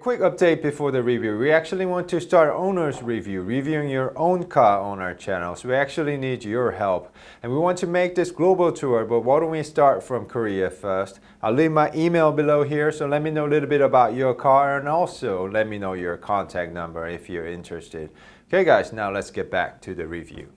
quick update before the review. We actually want to start owner's review, reviewing your own car on our channel. So we actually need your help. And we want to make this global tour, but why don't we start from Korea first? I'll leave my email below here, so let me know a little bit about your car and also let me know your contact number if you're interested. Okay guys, now let's get back to the review.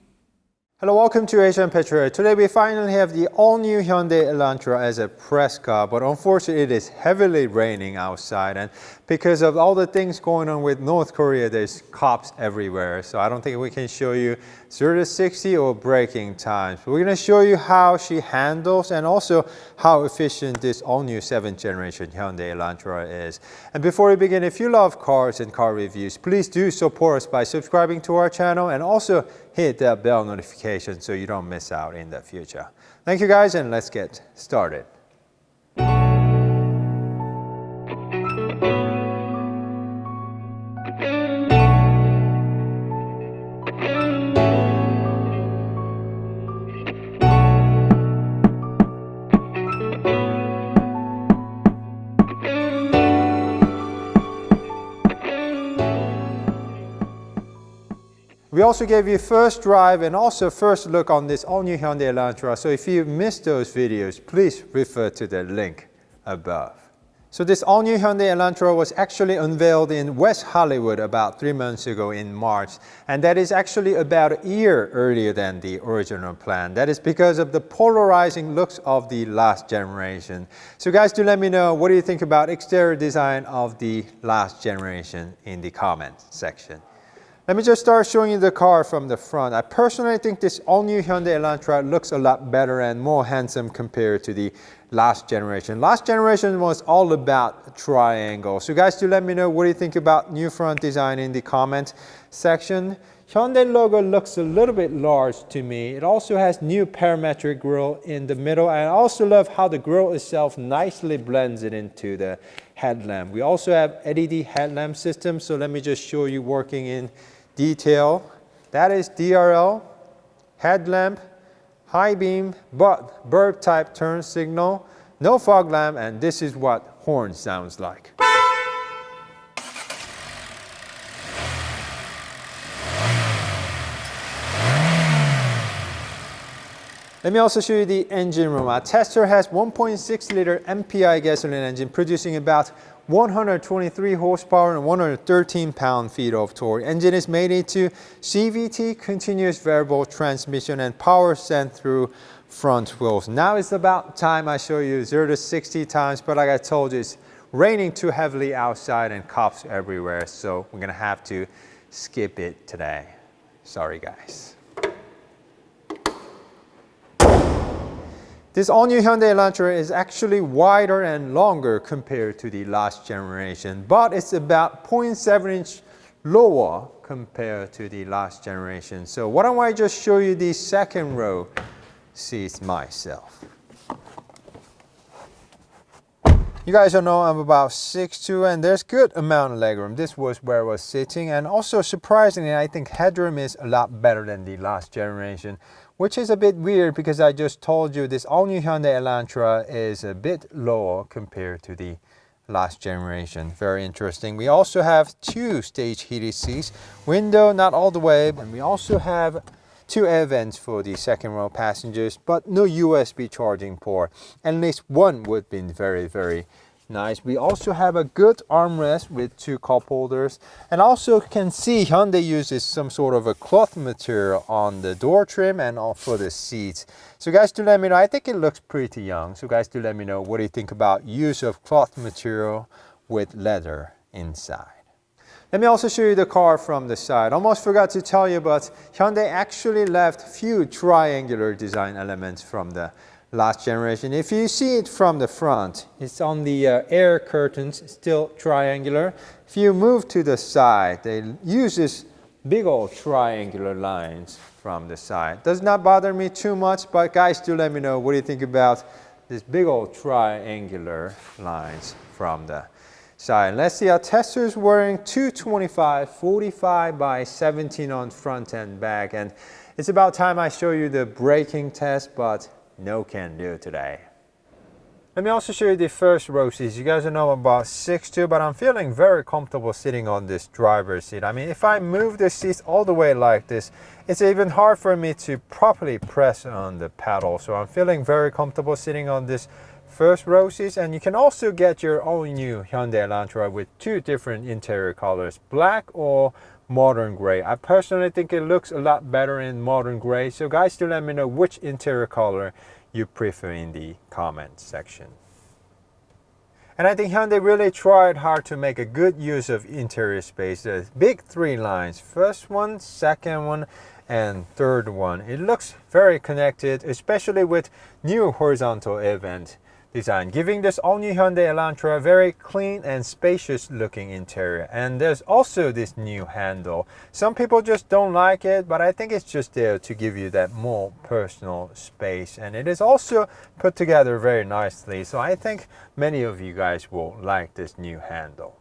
Hello, welcome to Asian Petrolhead. Today we finally have the all-new Hyundai Elantra as a press car, but unfortunately it is heavily raining outside, and because of all the things going on with North Korea, there's cops everywhere. So I don't think we can show you 0 to 60 or braking times. But we're going to show you how she handles and also how efficient this all-new 7th generation Hyundai Elantra is. And before we begin, if you love cars and car reviews, please do support us by subscribing to our channel and also hit that bell notification so you don't miss out in the future. Thank you guys, and let's get started. We also gave you first drive and also first look on this all-new Hyundai Elantra. So if you missed those videos, please refer to the link above. So this all-new Hyundai Elantra was actually unveiled in West Hollywood about 3 months ago in March. And that is actually about a year earlier than the original plan. That is because of the polarizing looks of the last generation. So guys, do let me know, what do you think about exterior design of the last generation in the comments section. Let me just start showing you the car from the front. I personally think this all-new Hyundai Elantra looks a lot better and more handsome compared to the last generation. Last generation was all about triangle. So guys, do let me know, what do you think about new front design in the comment section. Hyundai logo looks a little bit large to me. It also has new parametric grille in the middle. I also love how the grille itself nicely blends it into the headlamp. We also have LED headlamp system, so let me just show you working in detail. That is DRL, headlamp, high beam, but burp type turn signal, no fog lamp, and this is what horn sounds like. Let me also show you the engine room. Our tester has 1.6 liter MPI gasoline engine producing about 123 horsepower and 113 pound-feet of torque. Engine is made into CVT, continuous variable transmission, and power sent through front wheels. Now it's about time I show you 0 to 60 times, but like I told you, it's raining too heavily outside and cops everywhere, so we're gonna have to skip it today. Sorry guys. This all-new Hyundai Elantra is actually wider and longer compared to the last generation, but it's about 0.7 inch lower compared to the last generation. So why don't I just show you the second row seats myself. You guys don't know I'm about 6'2", and there's good amount of legroom. This was where I was sitting, and also surprisingly, I think headroom is a lot better than the last generation, which is a bit weird because I just told you this all-new Hyundai Elantra is a bit lower compared to the last generation. Very interesting. We also have 2 stage heated seats, window not all the way, and we also have 2 air vents for the second row passengers, but no USB charging port. At least one would be very, very nice. We also have a good armrest with 2 cup holders, and also can see Hyundai uses some sort of a cloth material on the door trim and for the seats. So guys, do let me know. I think it looks pretty young. So guys, do let me know, what do you think about use of cloth material with leather inside. Let me also show you the car from the side. Almost forgot to tell you, but Hyundai actually left few triangular design elements from the last generation. If you see it from the front, it's on the air curtains, still triangular. If you move to the side, they use this big old triangular lines from the side. Does not bother me too much, but guys, do let me know, what do you think about this big old triangular lines from the side. Let's see, our tester is wearing 225 45 by 17 on front and back, and it's about time I show you the braking test, but no can do today. Let me also show you the first row seats. You guys know I'm about 6'2", but I'm feeling very comfortable sitting on this driver's seat. I mean, if I move the seats all the way like this, it's even hard for me to properly press on the pedal. So I'm feeling very comfortable sitting on this first row seats. And you can also get your own new Hyundai Elantra with 2 different interior colors, black or modern gray. I personally think it looks a lot better in modern gray. So guys, do let me know which interior color you prefer in the comment section. And I think Hyundai really tried hard to make a good use of interior space. There's big 3 lines, first one, second one, and third one. It looks very connected, especially with new horizontal event design, giving this all-new Hyundai Elantra a very clean and spacious looking interior. And there's also this new handle. Some people just don't like it, but I think it's just there to give you that more personal space. And it is also put together very nicely. So I think many of you guys will like this new handle.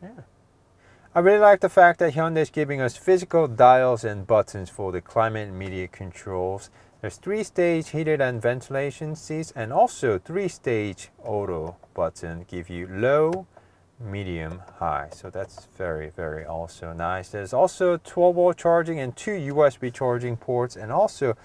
Yeah. I really like the fact that Hyundai is giving us physical dials and buttons for the climate and media controls. There's 3-stage heated and ventilation seats, and also 3-stage auto button give you low, medium, high. So that's very, very also nice. There's also 12-volt charging and 2 USB charging ports, and also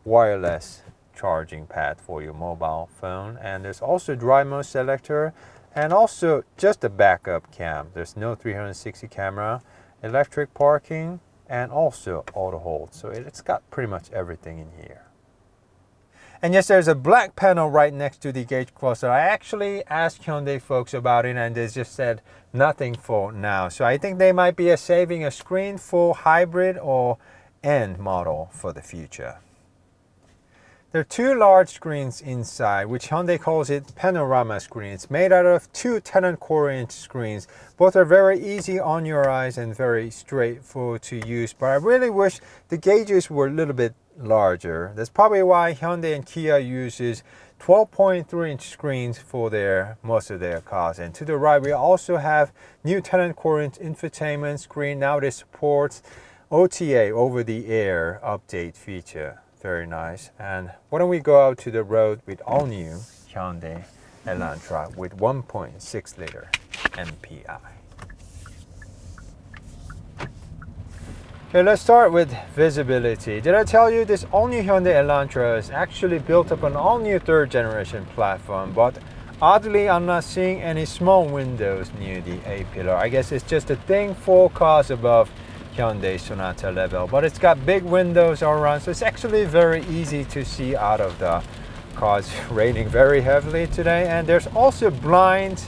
wireless charging pad for your mobile phone. And there's also dry mode selector, and also just a backup cam. There's no 360 camera, electric parking, and also auto hold. So it's got pretty much everything in here. And yes, there's a black panel right next to the gauge cluster. I actually asked Hyundai folks about it, and they just said nothing for now. So I think they might be saving a screen for hybrid or end model for the future. There are 2 large screens inside, which Hyundai calls it panorama screen. It's made out of 2 10.25-inch screens. Both are very easy on your eyes and very straightforward to use, but I really wish the gauges were a little bit larger. That's probably why Hyundai and Kia uses 12.3-inch screens for most of their cars. And to the right, we also have new 10.25-inch infotainment screen. Now it supports OTA, over-the-air update feature. Very nice. And why don't we go out to the road with all new Hyundai Elantra with 1.6 liter MPI. Okay, let's start with visibility. Did I tell you this all-new Hyundai Elantra is actually built up on all-new 3rd generation platform, but oddly I'm not seeing any small windows near the A-pillar. I guess it's just a thing for cars above Hyundai Sonata level, but it's got big windows all around, so it's actually very easy to see out of the car. It's raining very heavily today, and there's also blind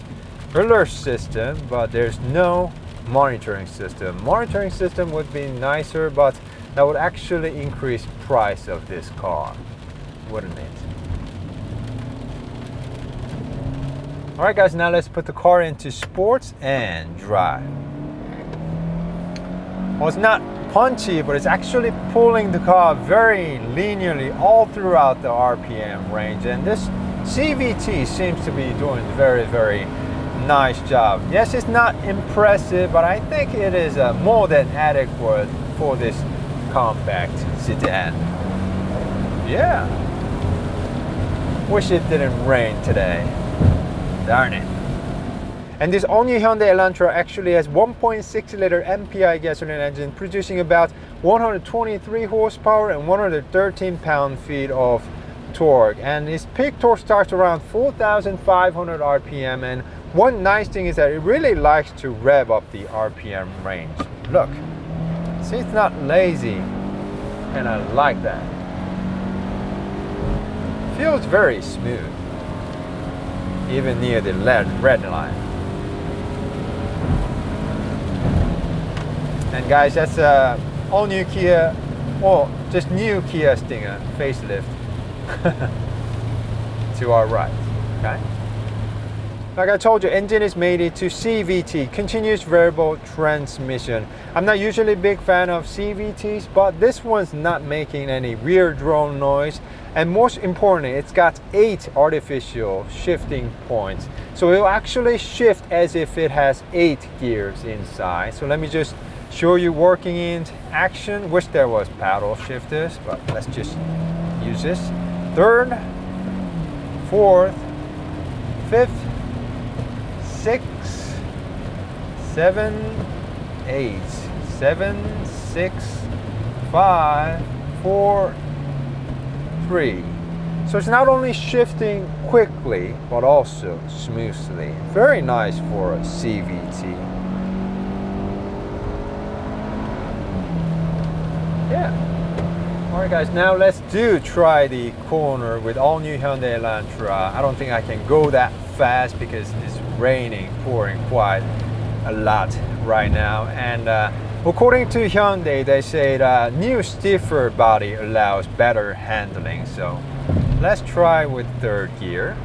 alert system, but there's no monitoring system. Monitoring system would be nicer, but that would actually increase price of this car, wouldn't it? All right guys, now let's put the car into sports and drive. Well, it's not punchy, but it's actually pulling the car very linearly all throughout the RPM range, and this CVT seems to be doing very, very nice job. Yes, it's not impressive, but I think it is more than adequate for this compact sedan. Yeah. Wish it didn't rain today. Darn it. And this all-new Hyundai Elantra actually has 1.6 liter MPI gasoline engine producing about 123 horsepower and 113 pound-feet of torque. And its peak torque starts around 4,500 RPM, and one nice thing is that it really likes to rev up the RPM range. Look, see, it's not lazy, and I like that. Feels very smooth, even near the red line. And guys, that's all new Kia, or just new Kia Stinger facelift to our right. Okay. Like I told you, engine is mated to CVT, continuous variable transmission. I'm not usually a big fan of CVTs, but this one's not making any rear drone noise. And most importantly, it's got 8 artificial shifting points. So it will actually shift as if it has 8 gears inside. So let me just show you working in action. Wish there was paddle shifters, but let's just use this. 3rd, fourth, fifth, sixth, 7, 8, 7, 6, 5, 4, 3. So it's not only shifting quickly, but also smoothly. Very nice for a CVT. Yeah. Alright guys, now let's try the corner with all new Hyundai Elantra. I don't think I can go that fast because it's raining, pouring quite a lot right now. And according to Hyundai, they say the new stiffer body allows better handling. So let's try with third gear.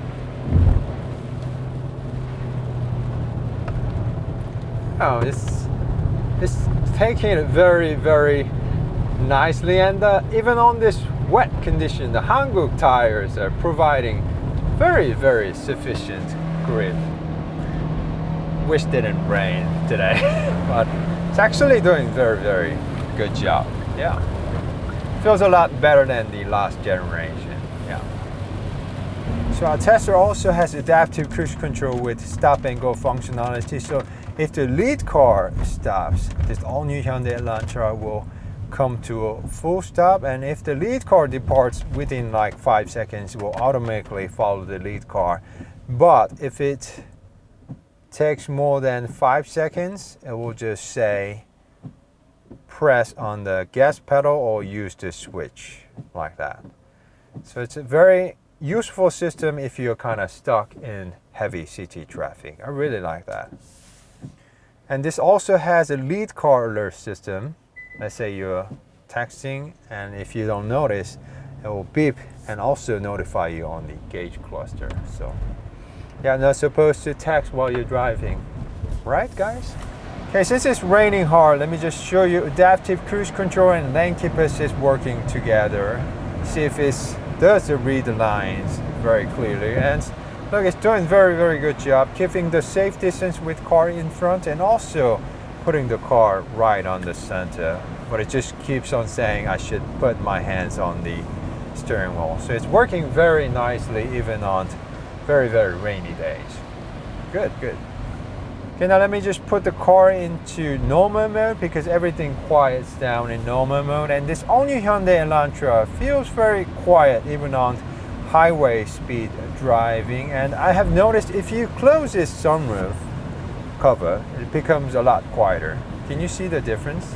Oh, it's taking it very nicely, and even on this wet condition, the Hanguk tires are providing very sufficient grip. Wish didn't rain today, but it's actually doing very good job. Yeah, feels a lot better than the last generation. Yeah. So our Tesla also has adaptive cruise control with stop and go functionality. So if the lead car stops, this all new Hyundai Elantra will come to a full stop, and if the lead car departs within like 5 seconds, it will automatically follow the lead car. But if it takes more than 5 seconds, it will just say press on the gas pedal or use the switch like that. So it's a very useful system if you're kind of stuck in heavy city traffic. I really like that. And this also has a lead car alert system. Let's say you're texting, and if you don't notice, it will beep and also notify you on the gauge cluster. So yeah, not supposed to text while you're driving, right guys? Okay, since it's raining hard, let me just show you adaptive cruise control and lane keep assist working together. See if it does read the lines very clearly. And look, it's doing very good job keeping the safe distance with car in front and also putting the car right on the center. But it just keeps on saying I should put my hands on the steering wheel. So it's working very nicely even on very rainy days. Good. Okay, now let me just put the car into normal mode because everything quiets down in normal mode. And this all new Hyundai Elantra feels very quiet even on highway speed driving. And I have noticed if you close this sunroof cover, it becomes a lot quieter. Can you see the difference?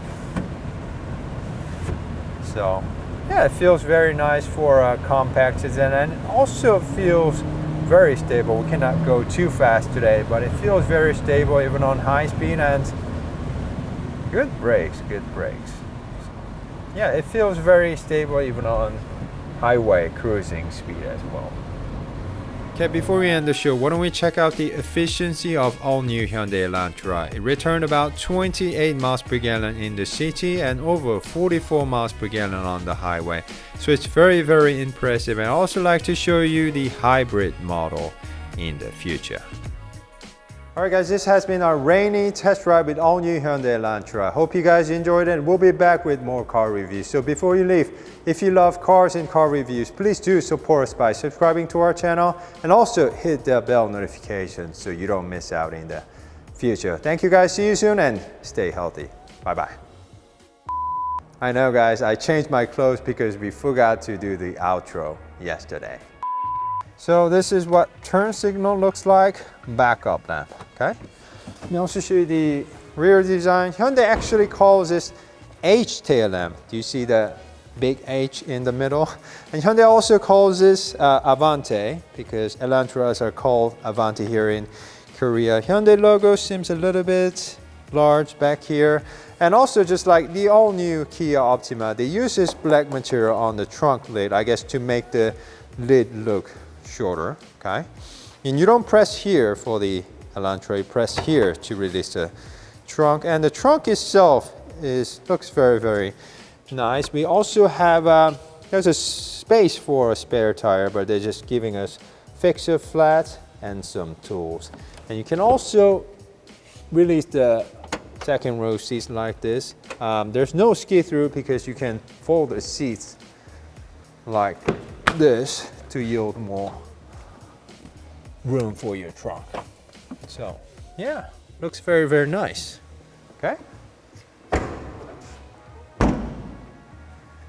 So yeah, it feels very nice for compact sedan, and it also feels very stable. We cannot go too fast today, but it feels very stable even on high speed, and good brakes. Yeah, it feels very stable even on highway cruising speed as well. Okay, before we end the show, why don't we check out the efficiency of all new Hyundai Elantra. It returned about 28 miles per gallon in the city and over 44 miles per gallon on the highway. So it's very impressive. And I also like to show you the hybrid model in the future. Alright guys, this has been our rainy test ride with all new Hyundai Elantra. Hope you guys enjoyed it. We'll be back with more car reviews. So before you leave, if you love cars and car reviews, please do support us by subscribing to our channel and also hit the bell notification so you don't miss out in the future. Thank you guys, see you soon and stay healthy. Bye. I know guys, I changed my clothes because we forgot to do the outro yesterday. So this is what turn signal looks like, backup lamp, okay? Let me also show you the rear design. Hyundai actually calls this H tail lamp. Do you see the big H in the middle? And Hyundai also calls this Avante because Elantras are called Avante here in Korea. Hyundai logo seems a little bit large back here. And also just like the all new Kia Optima, they use this black material on the trunk lid, I guess to make the lid look shorter, okay? And you don't press here for the Elantra, you press here to release the trunk. And the trunk itself looks very nice. We also have, there's a space for a spare tire, but they're just giving us fixer flat and some tools. And you can also release the second row seats like this. There's no ski through because you can fold the seats like this to yield more room for your trunk. So yeah, looks very, very nice. Okay.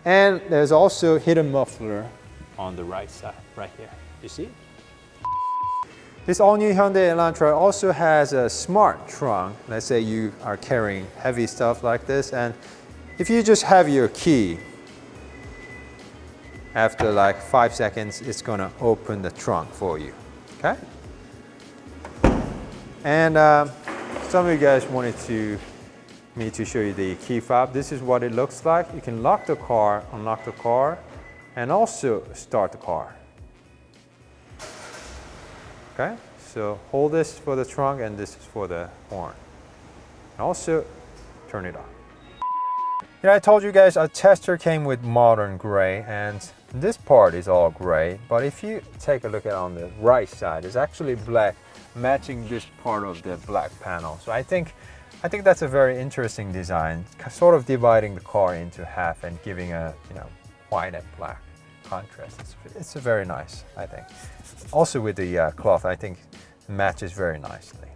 And there's also hidden muffler on the right side, right here. You see it? This all-new Hyundai Elantra also has a smart trunk. Let's say you are carrying heavy stuff like this, and if you just have your key, after like 5 seconds, it's gonna open the trunk for you, okay? And some of you guys wanted me to show you the key fob. This is what it looks like. You can lock the car, unlock the car, and also start the car. Okay, so hold this for the trunk and this is for the horn. And also turn it on. Yeah, I told you guys our tester came with modern gray, and this part is all gray, but if you take a look at on the right side, it's actually black, matching this part of the black panel. So I think that's a very interesting design, sort of dividing the car into half and giving a, you know, white and black contrast. It's a very nice, I think. Also with the cloth, I think it matches very nicely.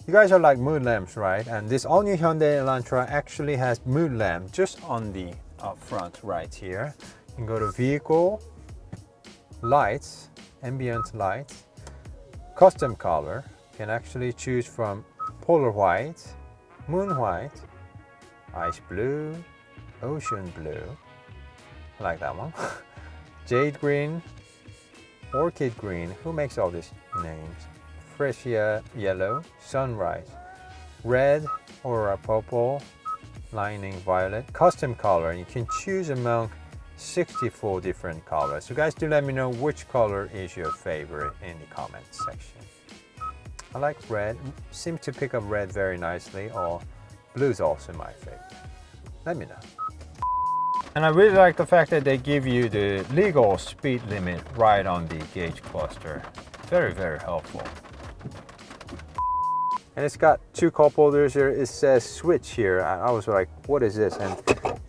You guys are like mood lamps, right? And this all-new Hyundai Elantra actually has mood lamp just on the up front right here. You can go to vehicle, lights, ambient lights, custom color. You can actually choose from polar white, moon white, ice blue, ocean blue. I like that one. Jade green, orchid green. Who makes all these names? Fresh yellow, sunrise, red or a purple, lining violet, custom color. And you can choose among 64 different colors. So guys, do let me know which color is your favorite in the comment section. I like red. Seems to pick up red very nicely, or blue is also my favorite. Let me know. And I really like the fact that they give you the legal speed limit right on the gauge cluster. Very, very helpful. And it's got two cup holders here. It says switch here. I was like, what is this? And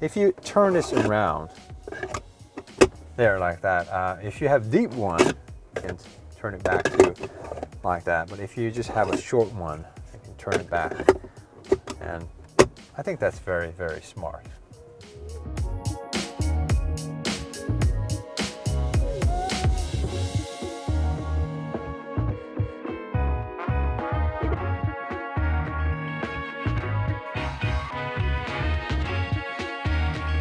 if you turn this around, there like that. If you have deep one, you can turn it back to like that. But if you just have a short one, you can turn it back. And I think that's very, very smart.